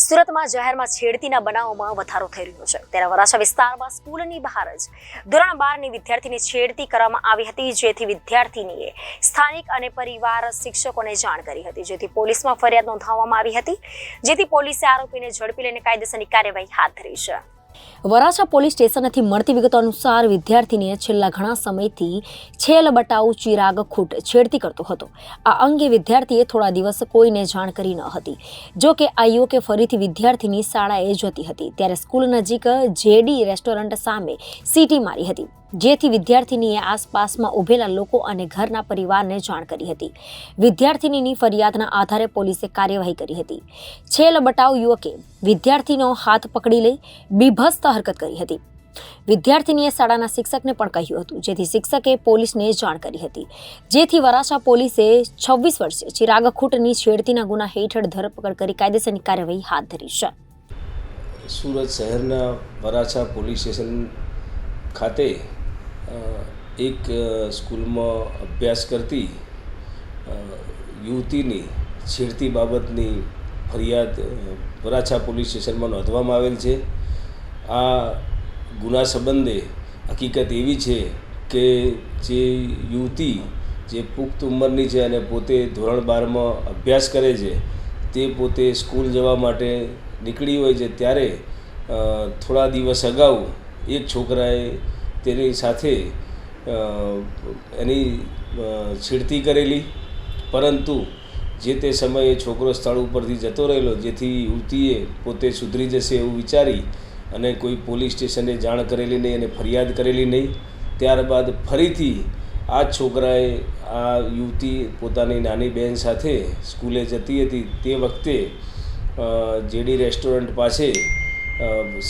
સુરતમાં જાહેરમાં છેડતીના બનાવોમાં વધારો થઈ રહ્યો છે ત્યારે વરાછા વિસ્તારમાં સ્કૂલની બહાર જ ધોરણ 12ની વિદ્યાર્થીની છેડતી કરવામાં આવી હતી, જેથી વિદ્યાર્થીનીએ સ્થાનિક અને પરિવાર શિક્ષકોને જાણ કરી હતી, જેથી પોલીસમાં ફરિયાદ નોંધાવવામાં આવી હતી, જેથી પોલીસે આરોપીને ઝડપી લઈને કાયદેસરની કાર્યવાહી હાથ ધરી છે। વરાછા પોલીસ સ્ટેશનથી મળતી વિગતો અનુસાર વિદ્યાર્થીને છેલ્લા ઘણા સમયથી છેલબટાઉ ચિરાગ ખૂટ છેડતી કરતો હતો। આ અંગે વિદ્યાર્થીએ થોડા દિવસ કોઈને જાણ કરી ન હતી। જો કે આ યુવકે ફરીથી વિદ્યાર્થીની શાળાએ જતી હતી ત્યારે સ્કૂલ નજીક જેડી રેસ્ટોરન્ટ સામે સીટી મારી હતી, જેથી વિદ્યાર્થીનીએ આસપાસમાં ઉભેલા લોકો અને ઘરના પરિવારને જાણ કરી હતી। વિદ્યાર્થીનીની ફરિયાદના આધારે પોલીસે કાર્યવાહી કરી હતી। છેલબટાઉ યુવકે વિદ્યાર્થીનો હાથ પકડી લઈ બીભત્સ હરકત કરી હતી। વિદ્યાર્થીનીએ શાળાના શિક્ષકને પણ કહ્યું હતું, જેથી શિક્ષકે પોલીસને જાણ કરી હતી, જેથી વરાછા પોલીસે 26 વર્ષીય ચિરાગ ખૂટની છેડતીના ગુના હેઠળ ધરપકડ કરી કાયદેસરની કાર્યવાહી હાથ ધરી છે। સુરત શહેરના વરાછા પોલીસ સ્ટેશન ખાતે એક સ્કૂલમાં અભ્યાસ કરતી યુવતીની છેડતી બાબતની ફરિયાદ વરાછા પોલીસ સ્ટેશનમાં નોંધવામાં આવેલ છે। આ ગુના સંબંધે હકીકત એવી છે કે જે યુવતી જે પુખ્ત ઉંમરની છે અને પોતે ધોરણ 12માં અભ્યાસ કરે છે, તે પોતે સ્કૂલ જવા માટે નીકળી હોય છે ત્યારે થોડા દિવસ અગાઉ એક છોકરાએ તેની સાથે એની છેડતી કરેલી, પરંતુ જે તે સમયે છોકરો સ્થળ ઉપરથી જતો રહેલો, જેથી યુવતીએ પોતે સુધરી જશે એવું વિચારી અને કોઈ પોલીસ સ્ટેશને જાણ કરેલી નહીં અને ફરિયાદ કરેલી નહીં। ત્યારબાદ ફરીથી આ છોકરાએ આ યુવતી પોતાની નાની બહેન સાથે સ્કૂલે જતી હતી તે વખતે જેડી રેસ્ટોરન્ટ પાસે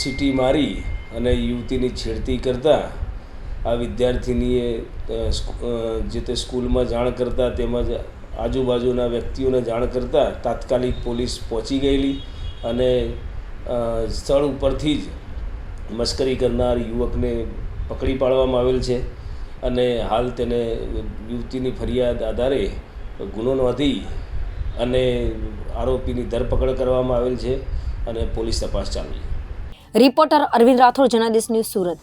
સીટી મારી અને યુવતીની છેડતી કરતાં આ વિદ્યાર્થીનીએ જે તે સ્કૂલમાં જાણ કરતાં તેમજ આજુબાજુના વ્યક્તિઓને જાણ કરતાં તાત્કાલિક પોલીસ પહોંચી ગયેલી અને સ્થળ ઉપરથી જ મશ્કરી કરનાર યુવકને પકડી પાડવામાં આવેલ છે અને હાલ તેને યુવતીની ફરિયાદ આધારે ગુનો નોંધી અને આરોપીની ધરપકડ કરવામાં આવેલ છે અને પોલીસ તપાસ ચાલુ છે। Reporter Arvind Rathod, Janadesh news, Surat.